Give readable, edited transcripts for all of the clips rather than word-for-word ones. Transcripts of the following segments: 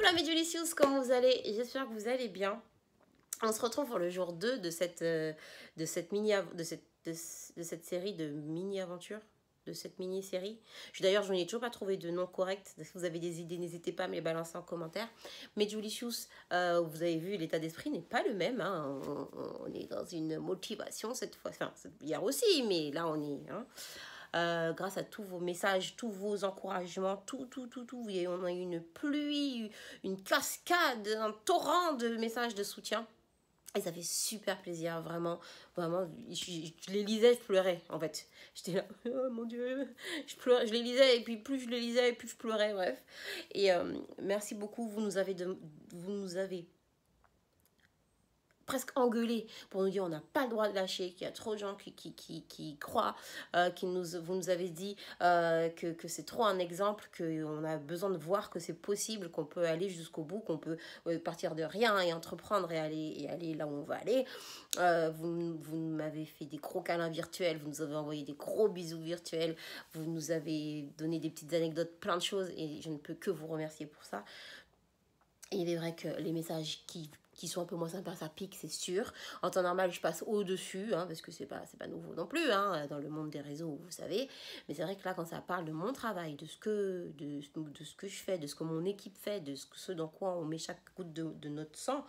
la Medjolicious, comment vous allez? J'espère que vous allez bien. On se retrouve pour le jour 2 de cette série de mini-aventures, de cette mini-série. D'ailleurs, je n'ai toujours pas trouvé de nom correct. Si vous avez des idées, n'hésitez pas à me les balancer en commentaire. Medjolicious, vous avez vu, l'état d'esprit n'est pas le même. Hein. On est dans une motivation cette fois. Enfin, hier aussi, mais là, on est... Hein. Grâce à tous vos messages, tous vos encouragements, tout. Et on a eu une pluie, une cascade, un torrent de messages de soutien. Et ça fait super plaisir, vraiment. Je les lisais, je pleurais, en fait. J'étais là, oh mon Dieu, je pleurais, je les lisais, et puis plus je les lisais, plus je pleurais, bref. Et merci beaucoup, vous nous avez presque engueulé pour nous dire on n'a pas le droit de lâcher, qu'il y a trop de gens qui croient, vous nous avez dit que c'est trop un exemple, qu'on a besoin de voir que c'est possible, qu'on peut aller jusqu'au bout, qu'on peut partir de rien et entreprendre et aller là où on va aller. Vous m'avez fait des gros câlins virtuels, vous nous avez envoyé des gros bisous virtuels, vous nous avez donné des petites anecdotes, plein de choses, et je ne peux que vous remercier pour ça. Et il est vrai que les messages qui sont un peu moins sympas, ça pique, c'est sûr. En temps normal, je passe au-dessus, hein, parce que c'est pas nouveau non plus, hein, dans le monde des réseaux, vous savez. Mais c'est vrai que là, quand ça parle de mon travail, de ce que je fais, de ce que mon équipe fait, de ce dans quoi on met chaque goutte de notre sang,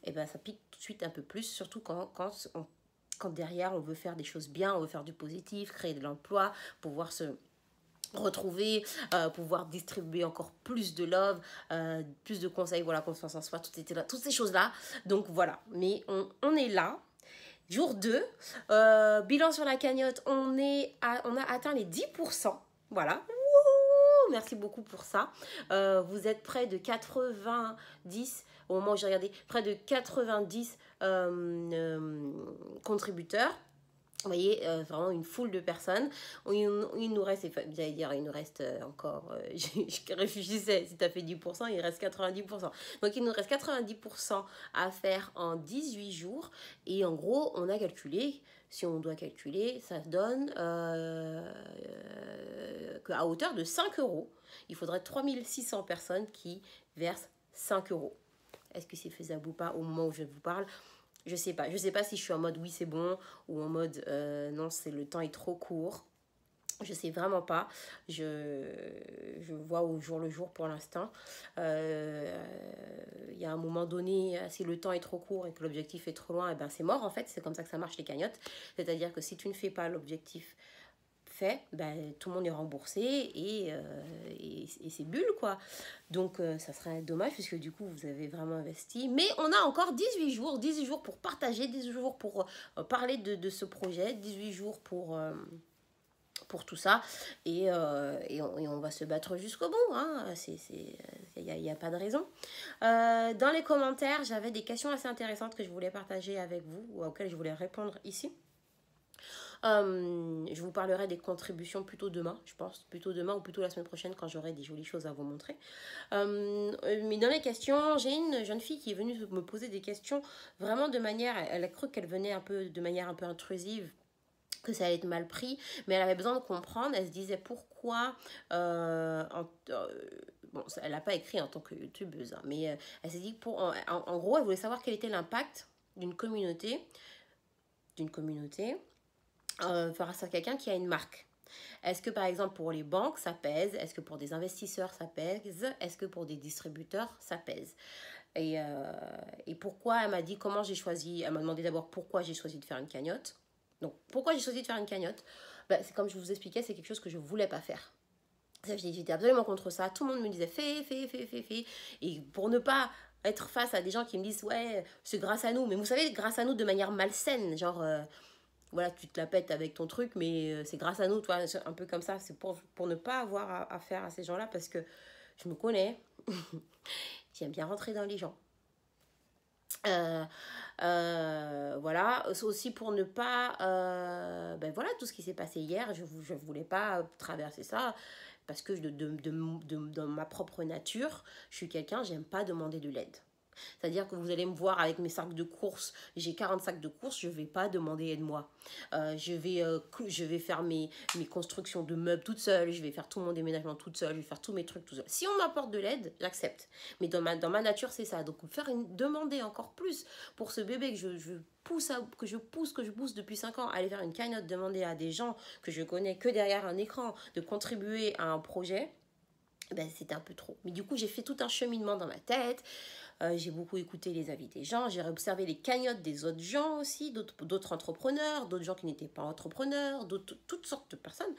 et ben ça pique tout de suite un peu plus, surtout quand derrière, on veut faire des choses bien, on veut faire du positif, créer de l'emploi, pouvoir se retrouver, pouvoir distribuer encore plus de love, plus de conseils, voilà, confiance en soi, toutes ces choses-là. Donc voilà, mais on est là. Jour 2, bilan sur la cagnotte, on a atteint les 10%. Voilà. Wouhou, merci beaucoup pour ça. Vous êtes près de 90, au moment où j'ai regardé, près de 90 contributeurs. Vous voyez, vraiment une foule de personnes. Il nous reste, j'allais dire, il nous reste encore, je réfléchissais, si tu as fait 10%, il reste 90%. Donc il nous reste 90% à faire en 18 jours. Et en gros, on a calculé, si on doit calculer, ça donne qu'à hauteur de 5 €, il faudrait 3600 personnes qui versent 5 €. Est-ce que c'est faisable ou pas au moment où je vous parle ? Je sais pas si je suis en mode oui c'est bon ou en mode non le temps est trop court. Je sais vraiment pas. Je vois au jour le jour pour l'instant. Il y a un moment donné, si le temps est trop court et que l'objectif est trop loin, et ben c'est mort en fait. C'est comme ça que ça marche les cagnottes. C'est-à-dire que si tu ne fais pas l'objectif fait, ben, tout le monde est remboursé et c'est bulle quoi. Donc ça serait dommage puisque du coup vous avez vraiment investi. Mais on a encore 18 jours pour partager, 18 jours pour parler de ce projet, 18 jours pour tout ça et on va se battre jusqu'au bout, hein. Il n'y a pas de raison. Dans les commentaires, j'avais des questions assez intéressantes que je voulais partager avec vous ou auxquelles je voulais répondre ici. Je vous parlerai des contributions plutôt demain, je pense, plutôt demain ou plutôt la semaine prochaine quand j'aurai des jolies choses à vous montrer. Mais dans les questions, j'ai une jeune fille qui est venue me poser des questions vraiment de manière, elle a cru qu'elle venait de manière un peu intrusive, que ça allait être mal pris, mais elle avait besoin de comprendre. Elle se disait pourquoi bon, elle n'a pas écrit en tant que youtubeuse, hein, mais elle s'est dit en gros elle voulait savoir quel était l'impact d'une communauté face à quelqu'un qui a une marque. Est-ce que par exemple pour les banques ça pèse? Est-ce que pour des investisseurs ça pèse? Est-ce que pour des distributeurs ça pèse? Et pourquoi elle m'a dit comment j'ai choisi? Elle m'a demandé d'abord pourquoi j'ai choisi de faire une cagnotte. Donc pourquoi j'ai choisi de faire une cagnotte? C'est comme je vous expliquais, c'est quelque chose que je ne voulais pas faire. J'étais absolument contre ça. Tout le monde me disait fais. Et pour ne pas être face à des gens qui me disent ouais c'est grâce à nous, mais vous savez grâce à nous de manière malsaine, genre voilà, tu te la pètes avec ton truc, mais c'est grâce à nous, toi, un peu comme ça. C'est pour ne pas avoir affaire à ces gens-là, parce que je me connais. J'aime bien rentrer dans les gens. Voilà, aussi pour ne pas... voilà, tout ce qui s'est passé hier, je voulais pas traverser ça, parce que dans ma propre nature, je suis quelqu'un, j'aime pas demander de l'aide. C'est-à-dire que vous allez me voir avec mes sacs de courses, j'ai 40 sacs de courses, je ne vais pas demander aide-moi. Je vais faire mes constructions de meubles toute seule, je vais faire tout mon déménagement toute seule, je vais faire tous mes trucs toute seule. Si on m'apporte de l'aide, j'accepte. Mais dans ma nature, c'est ça. Donc demander encore plus pour ce bébé que je pousse depuis 5 ans, aller faire une cagnotte, demander à des gens que je connais que derrière un écran de contribuer à un projet, ben, c'était un peu trop. Mais du coup, j'ai fait tout un cheminement dans ma tête. J'ai beaucoup écouté les avis des gens. J'ai observé les cagnottes des autres gens aussi, d'autres entrepreneurs, d'autres gens qui n'étaient pas entrepreneurs, toutes sortes de personnes.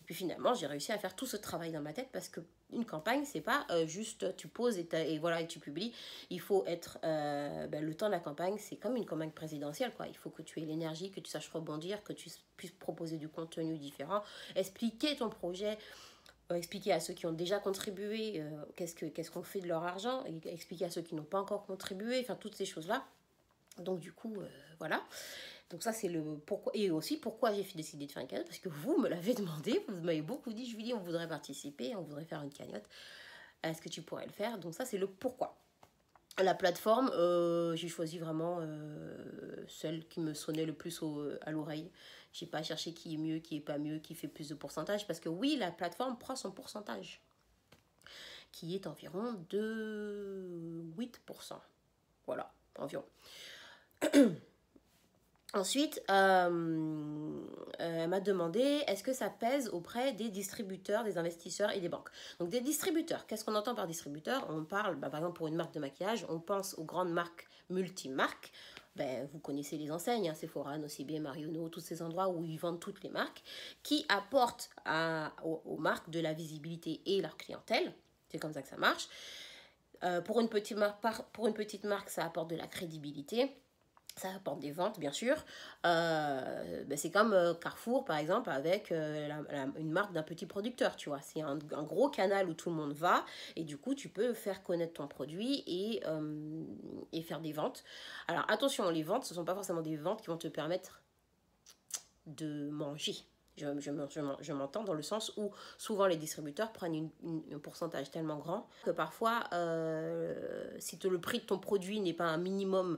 Et puis finalement, j'ai réussi à faire tout ce travail dans ma tête parce qu'une campagne, c'est pas juste tu poses et voilà, et tu publies. Il faut être... le temps de la campagne, c'est comme une campagne présidentielle, quoi. Il faut que tu aies l'énergie, que tu saches rebondir, que tu puisses proposer du contenu différent, expliquer ton projet, expliquer à ceux qui ont déjà contribué qu'est-ce qu'on fait de leur argent, et expliquer à ceux qui n'ont pas encore contribué, enfin toutes ces choses-là. Donc du coup, voilà. Donc ça c'est le pourquoi, et aussi pourquoi j'ai décidé de faire une cagnotte, parce que vous me l'avez demandé, vous m'avez beaucoup dit, Julie, on voudrait participer, on voudrait faire une cagnotte, est-ce que tu pourrais le faire? Donc ça c'est le pourquoi. La plateforme, j'ai choisi vraiment celle qui me sonnait le plus à l'oreille. Je n'ai pas cherché qui est mieux, qui est pas mieux, qui fait plus de pourcentage. Parce que oui, la plateforme prend son pourcentage, qui est environ de 8%. Voilà, environ. Ensuite, elle m'a demandé est-ce que ça pèse auprès des distributeurs, des investisseurs et des banques. Donc des distributeurs, qu'est-ce qu'on entend par distributeur? On parle, par exemple pour une marque de maquillage, on pense aux grandes marques multimarques. Vous connaissez les enseignes, Sephora, Nocibé, Marionneau, tous ces endroits où ils vendent toutes les marques, qui apportent aux marques de la visibilité et leur clientèle. C'est comme ça que ça marche. Pour une petite marque, ça apporte de la crédibilité. Ça apporte des ventes, bien sûr. C'est comme Carrefour, par exemple, avec une marque d'un petit producteur, tu vois. C'est un gros canal où tout le monde va. Et du coup, tu peux faire connaître ton produit et faire des ventes. Alors, attention, les ventes, ce ne sont pas forcément des ventes qui vont te permettre de manger. Je m'entends dans le sens où souvent les distributeurs prennent un pourcentage tellement grand que parfois, si le prix de ton produit n'est pas un minimum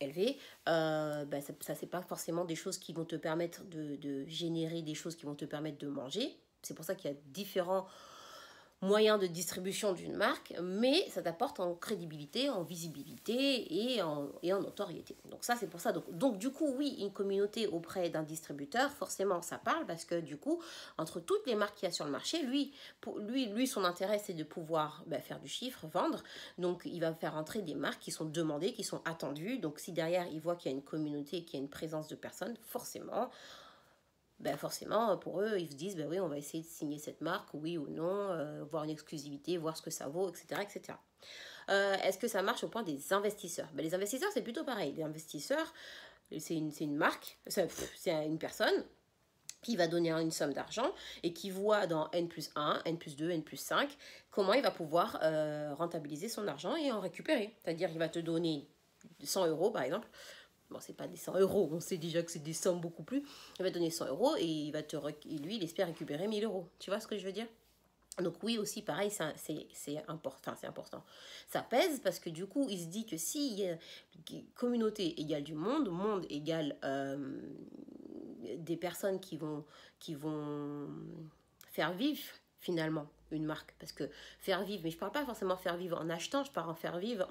élevé, ça c'est pas forcément des choses qui vont te permettre de générer des choses qui vont te permettre de manger. C'est pour ça qu'il y a différents moyens de distribution d'une marque, mais ça t'apporte en crédibilité, en visibilité et en notoriété. Donc ça c'est pour ça. Donc du coup oui, une communauté auprès d'un distributeur, forcément ça parle parce que du coup entre toutes les marques qu'il y a sur le marché, lui son intérêt c'est de pouvoir faire du chiffre, vendre. Donc il va faire entrer des marques qui sont demandées, qui sont attendues. Donc si derrière il voit qu'il y a une communauté, qu'il y a une présence de personnes, forcément pour eux, ils se disent, oui, on va essayer de signer cette marque, oui ou non, voir une exclusivité, voir ce que ça vaut, etc. etc. Est-ce que ça marche au point des investisseurs? Les investisseurs, c'est plutôt pareil. Les investisseurs, c'est une marque, c'est une personne qui va donner une somme d'argent et qui voit dans N+1, N+2, N+5, comment il va pouvoir rentabiliser son argent et en récupérer. C'est-à-dire, il va te donner 100 euros, par exemple. Bon, c'est pas des 100 euros, on sait déjà que c'est des sommes beaucoup plus. Il va te donner 100 euros et lui, il espère récupérer 1000 euros. Tu vois ce que je veux dire? Donc oui, aussi, pareil, c'est important. Ça pèse parce que du coup, il se dit que si communauté égale du monde, monde égale des personnes qui vont faire vivre finalement une marque. Parce que faire vivre, mais je parle pas forcément faire vivre en achetant, je parle en faire vivre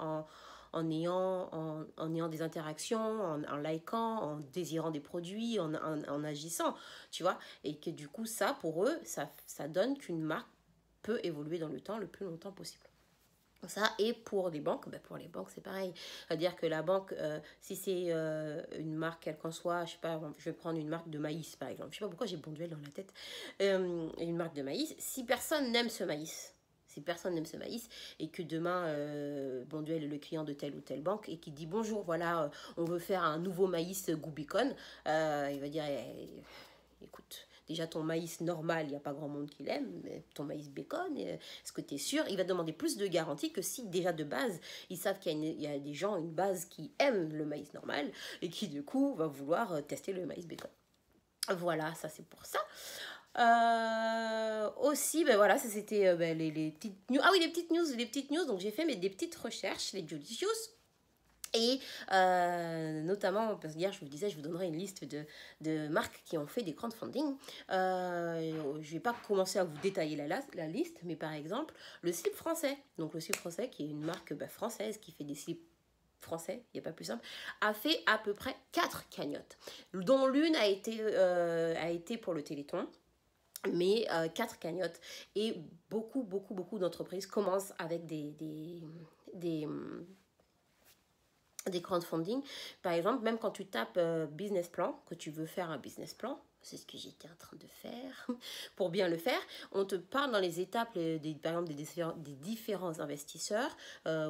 en ayant des interactions, en likant, en désirant des produits, en agissant, tu vois. Et que du coup, ça, pour eux, ça donne qu'une marque peut évoluer dans le temps le plus longtemps possible. Ça, et pour les banques, pour les banques, c'est pareil. C'est-à-dire que la banque, si c'est une marque, quelle qu'en soit, je sais pas, je vais prendre une marque de maïs, par exemple. Je sais pas pourquoi j'ai Bonduelle dans la tête. Une marque de maïs. Si personne n'aime ce maïs, et que demain Bonduelle est le client de telle ou telle banque et qui dit bonjour, voilà, on veut faire un nouveau maïs Goubicon, il va dire écoute, déjà ton maïs normal, il n'y a pas grand monde qui l'aime, mais ton maïs bacon, est-ce que tu es sûr? Il va demander plus de garantie que si déjà de base, ils savent qu'il y a des gens, une base qui aiment le maïs normal et qui du coup va vouloir tester le maïs bacon. Voilà, ça c'est pour ça. aussi, ben voilà, ça c'était ben, les petites news. Ah oui, les petites news. Donc j'ai fait des petites recherches, les Judicious. Et notamment, parce que hier je vous disais, je vous donnerai une liste de marques qui ont fait des crowdfunding. Je ne vais pas commencer à vous détailler la liste, mais par exemple, le slip français. Donc le slip français, qui est une marque française qui fait des slips français, il n'y a pas plus simple, a fait à peu près 4 cagnottes, dont l'une a été pour le Téléthon. Mais 4 cagnottes et beaucoup d'entreprises commencent avec des, des crowdfunding. Par exemple, même quand tu tapes business plan, que tu veux faire un business plan, c'est ce que j'étais en train de faire, pour bien le faire, on te parle dans les étapes, par exemple, des différents investisseurs,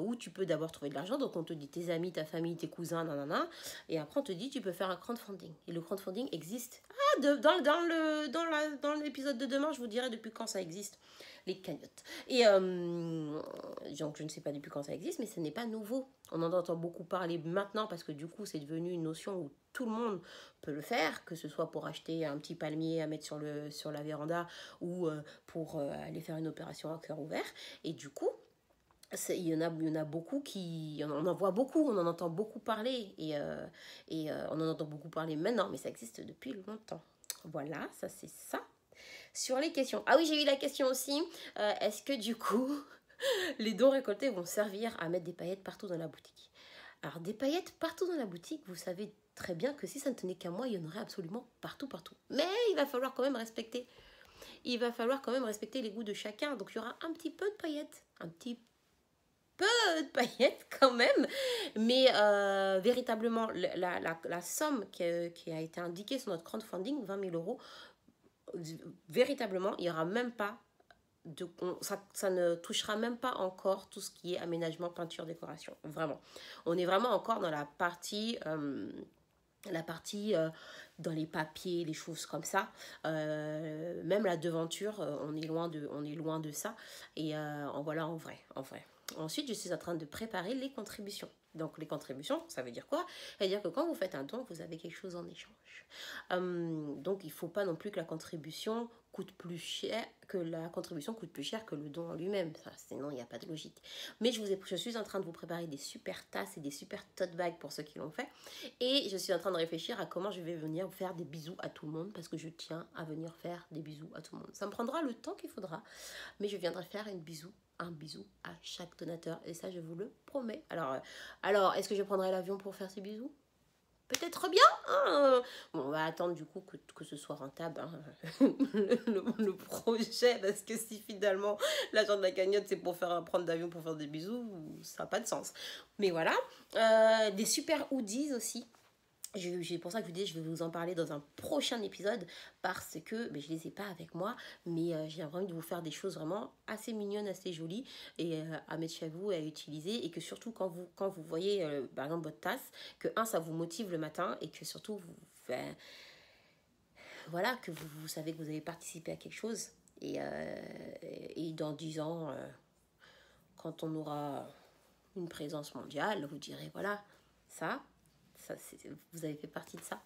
où tu peux d'abord trouver de l'argent, donc on te dit tes amis, ta famille, tes cousins, nanana, et après on te dit tu peux faire un crowdfunding. Et le crowdfunding existe. Ah, dans l'épisode de demain, je vous dirai depuis quand ça existe, les cagnottes. Et donc je ne sais pas depuis quand ça existe, mais ce n'est pas nouveau. On en entend beaucoup parler maintenant parce que du coup c'est devenu une notion où tout le monde peut le faire, que ce soit pour acheter un petit palmier à mettre sur la véranda ou pour aller faire une opération à cœur ouvert. Et du coup, il y en a beaucoup on en voit beaucoup, on en entend beaucoup parler et on en entend beaucoup parler maintenant, mais ça existe depuis longtemps. Voilà, ça c'est ça. Sur les questions. Ah oui, j'ai eu la question aussi. Est-ce que du coup, les dons récoltés vont servir à mettre des paillettes partout dans la boutique? Alors, des paillettes partout dans la boutique, vous savez très bien que si ça ne tenait qu'à moi, il y en aurait absolument partout. Mais il va falloir quand même respecter. Il va falloir quand même respecter les goûts de chacun. Donc, il y aura un petit peu de paillettes. Un petit peu de paillettes quand même. Mais véritablement, la somme qui a été indiquée sur notre crowdfunding, 20 000 euros, véritablement, il n'y aura même pas ça ne touchera même pas encore tout ce qui est aménagement, peinture, décoration. Vraiment. On est vraiment encore dans la partie dans les papiers, les choses comme ça. Même la devanture, on est loin de ça. Et voilà, en vrai. Ensuite, je suis en train de préparer les contributions. Donc, les contributions, ça veut dire quoi? Ça veut dire que quand vous faites un don, vous avez quelque chose en échange. Donc, il ne faut pas non plus que la contribution coûte plus cher que le don en lui-même. Sinon, il n'y a pas de logique. Mais je suis en train de vous préparer des super tasses et des super tote bags pour ceux qui l'ont fait. Et je suis en train de réfléchir à comment je vais venir faire des bisous à tout le monde parce que je tiens à venir faire des bisous à tout le monde. Ça me prendra le temps qu'il faudra, mais je viendrai faire un bisou à chaque donateur et ça je vous le promets. Alors est-ce que je prendrai l'avion pour faire ces bisous? Peut-être bien, hein. Bon, on va attendre du coup que ce soit rentable, hein, le projet, parce que si finalement l'argent de la cagnotte c'est pour prendre d'avion pour faire des bisous, ça n'a pas de sens. Mais voilà, des super hoodies aussi. C'est pour ça que je vous dis, je vais vous en parler dans un prochain épisode parce que je les ai pas avec moi, mais j'ai envie de vous faire des choses vraiment assez mignonnes, assez jolies et à mettre chez vous et à utiliser et que surtout quand vous voyez par exemple votre tasse, que ça vous motive le matin et que surtout voilà, que vous savez que vous avez participé à quelque chose et dans 10 ans, quand on aura une présence mondiale, vous direz voilà, ça vous avez fait partie de ça.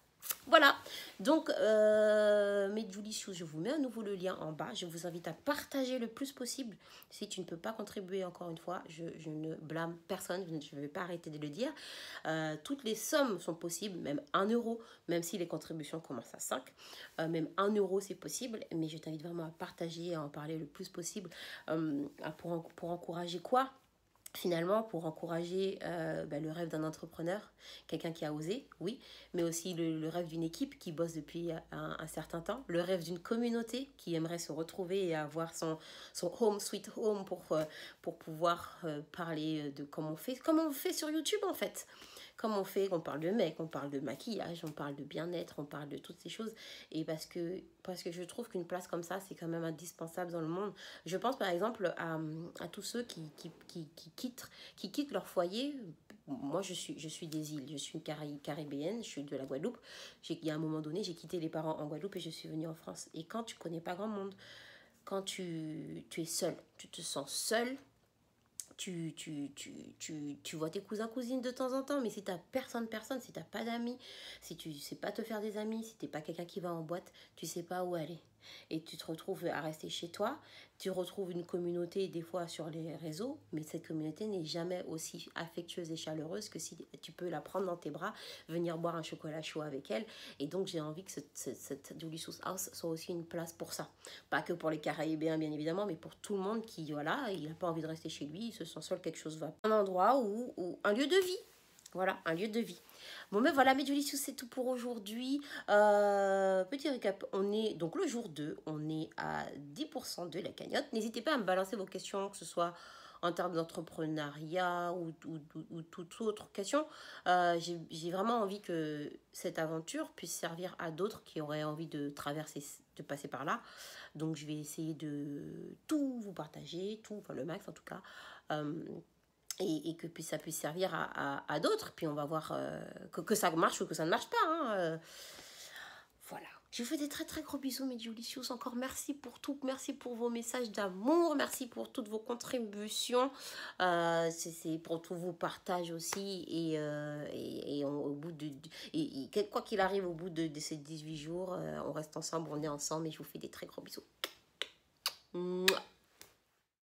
Voilà, donc mes Julicious, je vous mets à nouveau le lien en bas. Je vous invite à partager le plus possible. Si tu ne peux pas contribuer, encore une fois, je ne blâme personne, je ne vais pas arrêter de le dire. Toutes les sommes sont possibles, même 1 euro, même si les contributions commencent à 5. Même 1 euro, c'est possible, mais je t'invite vraiment à partager, à en parler le plus possible pour encourager quoi? Finalement, pour encourager le rêve d'un entrepreneur, quelqu'un qui a osé, oui, mais aussi le rêve d'une équipe qui bosse depuis un certain temps, le rêve d'une communauté qui aimerait se retrouver et avoir son home sweet home pour pouvoir parler de comme on fait sur YouTube en fait. Comme on fait, on parle de mecs, on parle de maquillage, on parle de bien-être, on parle de toutes ces choses. Et parce que je trouve qu'une place comme ça, c'est quand même indispensable dans le monde. Je pense par exemple à tous ceux qui quittent leur foyer. Moi, je suis des îles, je suis caribéenne, je suis de la Guadeloupe. Il y a un moment donné, j'ai quitté les parents en Guadeloupe et je suis venue en France. Et quand tu connais pas grand monde, quand tu es seul, tu te sens seul, tu vois tes cousins, cousines de temps en temps, mais si t'as personne, si t'as pas d'amis, si tu sais pas te faire des amis, si t'es pas quelqu'un qui va en boîte, tu sais pas où aller. et tu te retrouves à rester chez toi. Tu retrouves une communauté des fois sur les réseaux, mais cette communauté n'est jamais aussi affectueuse et chaleureuse que si tu peux la prendre dans tes bras, venir boire un chocolat chaud avec elle. Et donc j'ai envie que cette Delicious House soit aussi une place pour ça. Pas que pour les Caraïbéens bien évidemment, mais pour tout le monde qui, voilà, il n'a pas envie de rester chez lui, il se sent seul, quelque chose va. Un endroit où un lieu de vie. Voilà, un lieu de vie. Bon, mais voilà, mes Delicious, c'est tout pour aujourd'hui. Petit récap, on est donc le jour 2, on est à 10% de la cagnotte. N'hésitez pas à me balancer vos questions, que ce soit en termes d'entrepreneuriat ou toute autre question. J'ai vraiment envie que cette aventure puisse servir à d'autres qui auraient envie de traverser, de passer par là. Donc, je vais essayer de tout vous partager, tout, enfin le max en tout cas. Et que ça puisse servir à d'autres. Puis on va voir que ça marche ou que ça ne marche pas. Hein. Voilà. Je vous fais des très très gros bisous, mes Delicious. Encore merci pour tout. Merci pour vos messages d'amour. Merci pour toutes vos contributions. C'est pour tous vos partages aussi. Au bout quoi qu'il arrive, au bout de ces 18 jours, on reste ensemble, on est ensemble. Et je vous fais des très gros bisous. Mouah.